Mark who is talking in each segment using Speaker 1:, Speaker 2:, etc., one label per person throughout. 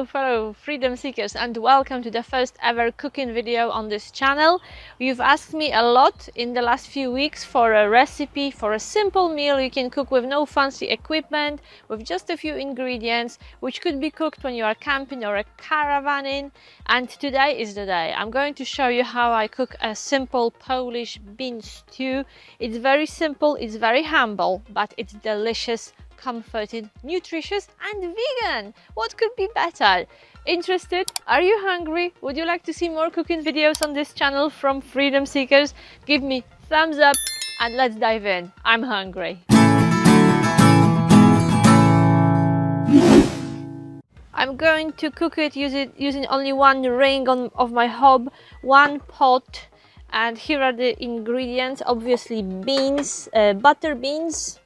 Speaker 1: fellow freedom seekers, and welcome to the first ever cooking video on this channel. You've asked me a lot in the last few weeks for a recipe for a simple meal you can cook with no fancy equipment, with just a few ingredients, which could be cooked when you are camping or caravanning. And today is the day. I'm going to show you how I cook a simple Polish bean stew. It's very simple, it's very humble, but it's delicious, comforting, nutritious and vegan. What could be better? Interested? Are you hungry? Would you like to see more cooking videos on this channel from freedom seekers? Give me thumbs up and let's dive in. I'm hungry. I'm going to cook it using only one ring of my hob, one pot, and here are the ingredients. Obviously beans, butter beans,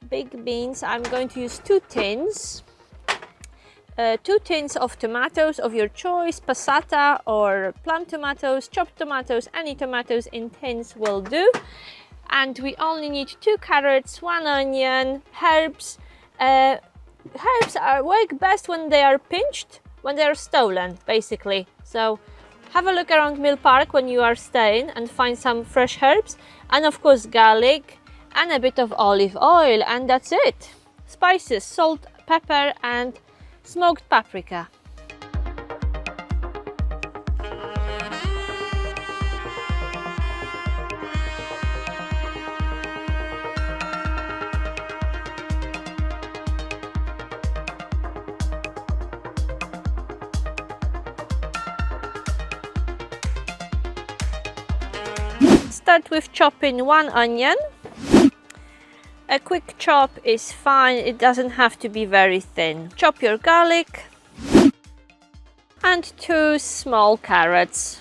Speaker 1: big beans. I'm going to use 2 tins. 2 tins of tomatoes of your choice, passata or plum tomatoes, chopped tomatoes, any tomatoes in tins will do. And we only need 2 carrots, 1 onion, herbs. Herbs work best when they are pinched, when they are stolen, basically. So have a look around Mill Park when you are staying and find some fresh herbs. And of course garlic and a bit of olive oil, and that's it. Spices, salt, pepper and smoked paprika. Start with chopping 1 onion. A quick chop is fine, it doesn't have to be very thin. Chop your garlic and 2 small carrots.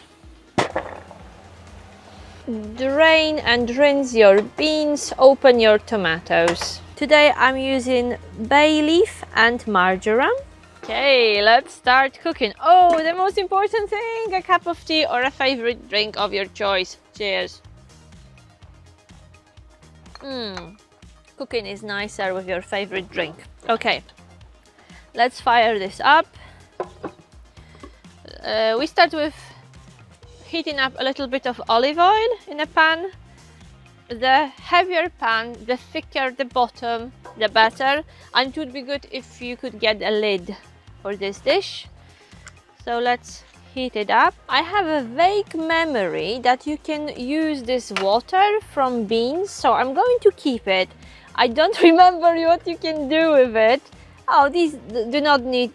Speaker 1: Drain and rinse your beans, open your tomatoes. Today I'm using bay leaf and marjoram. Okay, let's start cooking. Oh, the most important thing, a cup of tea or a favorite drink of your choice. Cheers. Cooking is nicer with your favorite drink. Okay, let's fire this up. We start with heating up a little bit of olive oil in a pan. The heavier pan, the thicker the bottom, the better. And it would be good if you could get a lid for this dish. So let's heat it up. I have a vague memory that you can use this water from beans, so I'm going to keep it. I don't remember what you can do with it. Oh, these do not need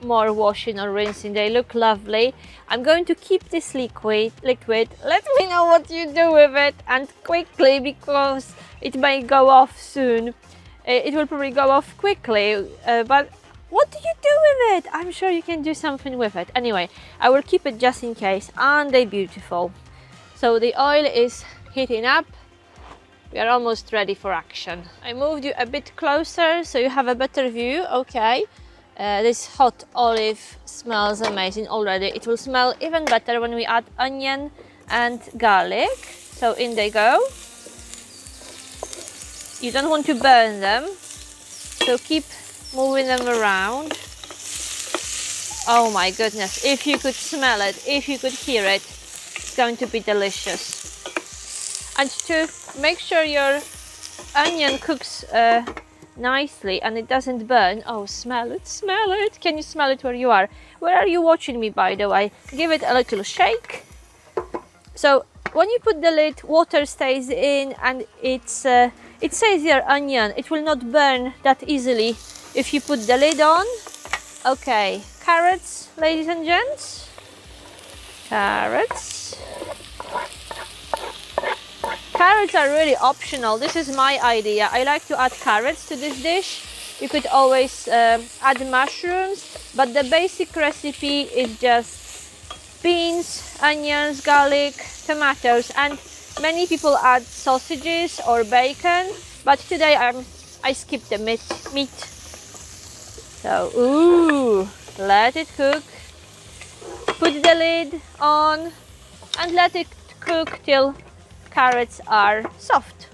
Speaker 1: more washing or rinsing. They look lovely. I'm going to keep this liquid. Let me know what you do with it, and quickly, because it may go off soon. It will probably go off quickly, but what do you do with it? I'm sure you can do something with it. Anyway, I will keep it just in case. Aren't they beautiful? So the oil is heating up. We are almost ready for action. I moved you a bit closer so you have a better view. Okay, this hot olive smells amazing already. It will smell even better when we add onion and garlic. So in they go. You don't want to burn them, so keep moving them around. Oh my goodness, if you could smell it, if you could hear it, it's going to be delicious. And to make sure your onion cooks nicely and it doesn't burn, oh, smell it, smell it. Can you smell it where you are? Where are you watching me, by the way? Give it a little shake. So when you put the lid, water stays in and it saves your onion. It will not burn that easily if you put the lid on. Okay, carrots, ladies and gents. Carrots. Carrots are really optional. This is my idea. I like to add carrots to this dish. You could always add mushrooms, but the basic recipe is just beans, onions, garlic, tomatoes, and many people add sausages or bacon, but today I skipped the meat. So, ooh, let it cook. Put the lid on and let it cook till carrots are soft.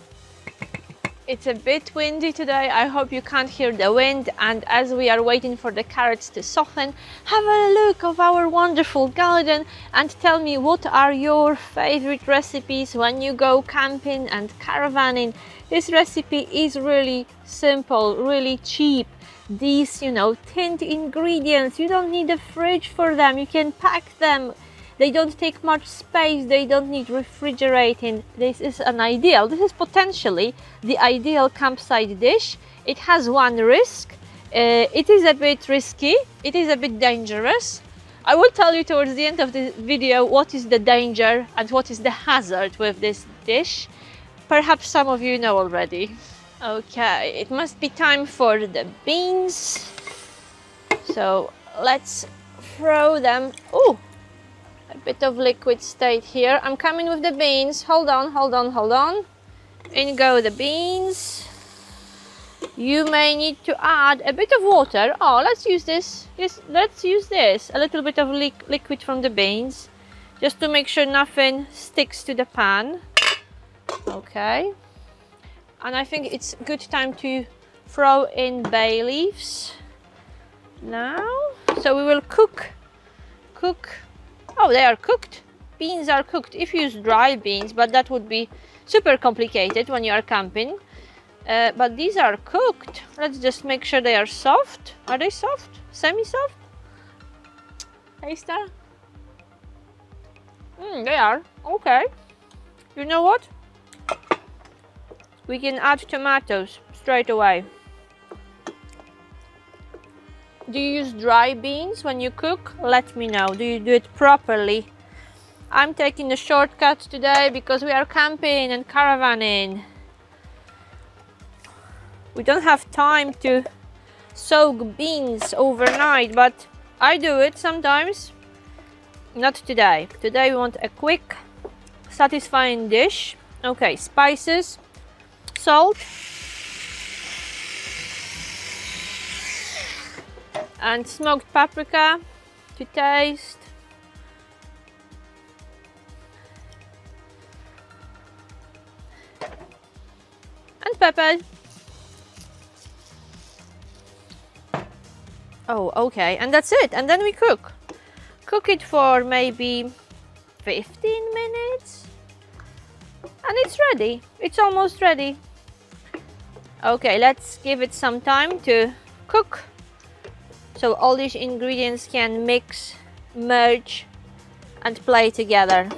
Speaker 1: It's a bit windy today. I hope you can't hear the wind. And as we are waiting for the carrots to soften, have a look of our wonderful garden and tell me what are your favorite recipes when you go camping and caravanning. This recipe is really simple, really cheap. These, tinned ingredients, you don't need a fridge for them. You can pack them. They don't take much space, they don't need refrigerating. This is potentially the ideal campsite dish. It has one risk. It is a bit risky, it is a bit dangerous. I will tell you towards the end of the video what is the danger and what is the hazard with this dish. Perhaps some of you know already. Okay, it must be time for the beans. So let's throw them. Oh! A bit of liquid stayed here. I'm coming with the beans. Hold on. In go the beans. You may need to add a bit of water. Oh, let's use this. Yes, let's use this. A little bit of liquid from the beans, just to make sure nothing sticks to the pan. Okay. And I think it's a good time to throw in bay leaves now. So we will cook. Oh, they are cooked. Beans are cooked. If you use dry beans, but that would be super complicated when you are camping. But these are cooked. Let's just make sure they are soft. Are they soft? Semi-soft? Taster? They are. Okay. You know what? We can add tomatoes straight away. Do you use dry beans when you cook? Let me know. Do you do it properly? I'm taking the shortcut today because we are camping and caravanning. We don't have time to soak beans overnight, but I do it sometimes. Not today. Today we want a quick, satisfying dish. Okay, spices, salt, and smoked paprika to taste. And pepper. Oh, okay, and that's it. And then we cook. Cook it for maybe 15 minutes. And it's ready. It's almost ready. Okay, let's give it some time to cook, so all these ingredients can mix, merge, and play together.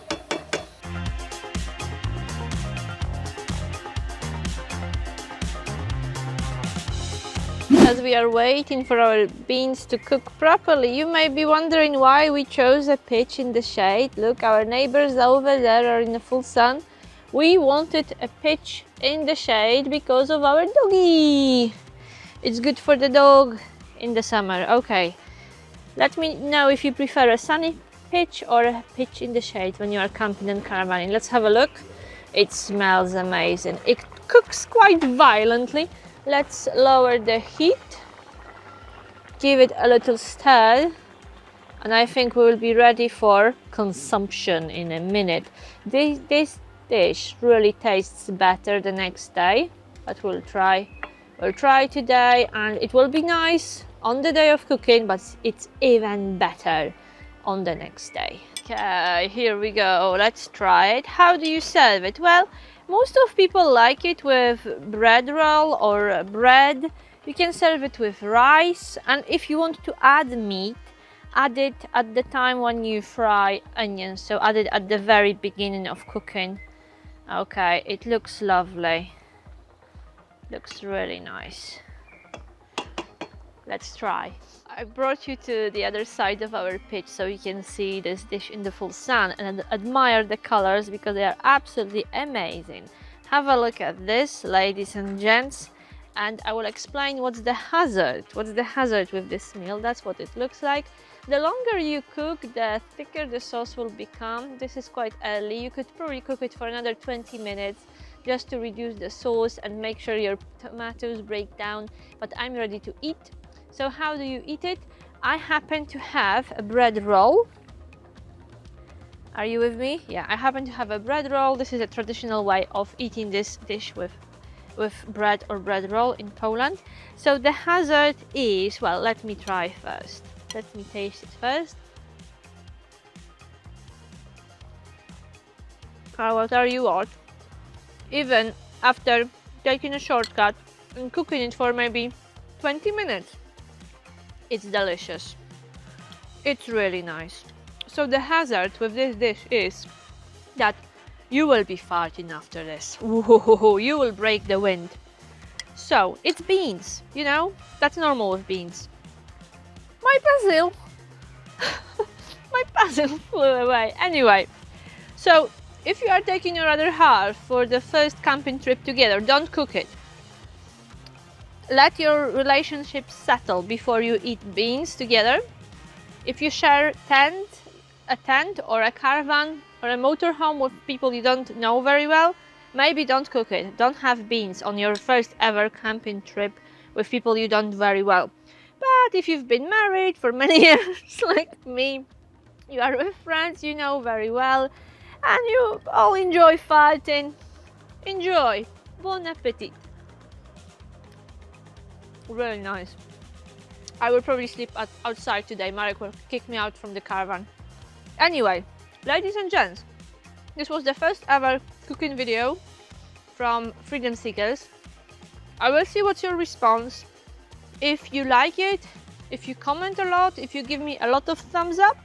Speaker 1: As we are waiting for our beans to cook properly, you may be wondering why we chose a pitch in the shade. Look, our neighbors over there are in the full sun. We wanted a pitch in the shade because of our doggy. It's good for the dog in the summer. Okay, let me know if you prefer a sunny pitch or a pitch in the shade when you are camping and caravanning. Let's have a look. It smells amazing. It cooks quite violently. Let's lower the heat, give it a little stir, and I think we will be ready for consumption in a minute. This dish really tastes better the next day, but we'll try today, and it will be nice on the day of cooking, but it's even better on the next day. Okay, here we go. Let's try it. How do you serve it? Well, most of people like it with bread roll or bread. You can serve it with rice, and if you want to add meat, add it at the time when you fry onions, so add it at the very beginning of cooking. Okay, it looks lovely. Looks really nice. Let's try. I brought you to the other side of our pitch so you can see this dish in the full sun and admire the colors because they are absolutely amazing. Have a look at this, ladies and gents, and I will explain what's the hazard with this meal. That's what it looks like. The longer you cook, the thicker the sauce will become. This is quite early. You could probably cook it for another 20 minutes just to reduce the sauce and make sure your tomatoes break down, but I'm ready to eat. So how do you eat it? I happen to have a bread roll. Are you with me? Yeah, I happen to have a bread roll. This is a traditional way of eating this dish with with bread or bread roll in Poland. So the hazard is, well, let me try first. Let me taste it first. I'll tell you what, even after taking a shortcut and cooking it for maybe 20 minutes, it's delicious. It's really nice. So the hazard with this dish is that you will be farting after this. Ooh, you will break the wind. So it's beans, you know, that's normal with beans. My basil, my basil flew away. Anyway, so if you are taking your other half for the first camping trip together, don't cook it. Let your relationship settle before you eat beans together. If you share a tent or a caravan or a motorhome with people you don't know very well, maybe don't cook it. Don't have beans on your first ever camping trip with people you don't very well. But if you've been married for many years like me, you are with friends you know very well, and you all enjoy fighting, enjoy. Bon appetit. Really nice. I will probably sleep outside today. Marek will kick me out from the caravan. Anyway, ladies and gents, this was the first ever cooking video from Freedom Seekers. I will see what's your response. If you like it, if you comment a lot, if you give me a lot of thumbs up,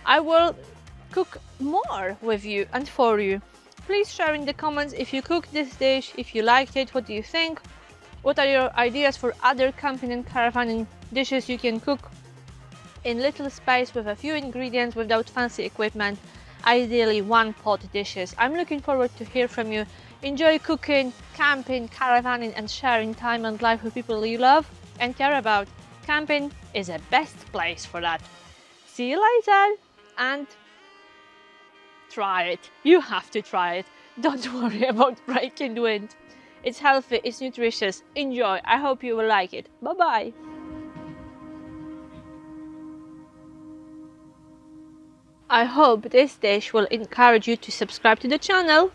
Speaker 1: I will cook more with you and for you. Please share in the comments if you cooked this dish, if you liked it, what do you think? What are your ideas for other camping and caravanning dishes you can cook in little space with a few ingredients without fancy equipment, ideally one-pot dishes. I'm looking forward to hear from you. Enjoy cooking, camping, caravanning and sharing time and life with people you love and care about. Camping is the best place for that. See you later and try it. You have to try it. Don't worry about breaking wind. It's healthy, it's nutritious. Enjoy. I hope you will like it. Bye-bye. I hope this dish will encourage you to subscribe to the channel.